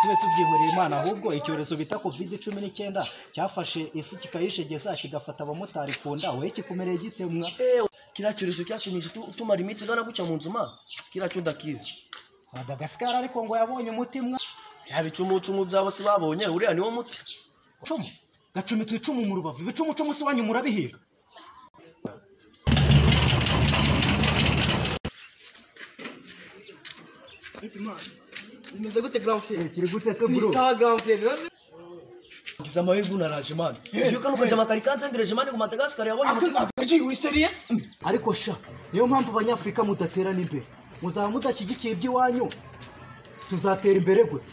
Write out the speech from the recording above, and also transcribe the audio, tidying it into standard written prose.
tube tubyihoreye Imana ahubwo icyorezo bita COVID-19 cyafashe isi kikayishegeza kigafata abamotari kunda we kikumereye gitemwa kira cyorezo cyatumije tumara imitsi gana guca mu nzuma kira cyo ndakiza Madagascar ariko ngo yabonye umutimwa yabicumu byabo si babonye uriya niwo muti cumu gacumi twicumu mu rubavu bicumu si wanyu murabihiga Bimeze gute grand frère kiri gute se bro ni sawa grand frère Kizama hivi unaraje man iyo kanuka jama karikanza ngireje man ku Madagascar yabonye umuti uri serious ariko sha niyo mpamvu abanyafrika mudatera n'imbere muzaba mudashyigikiye iby'iwanyu tuzatera imbere gute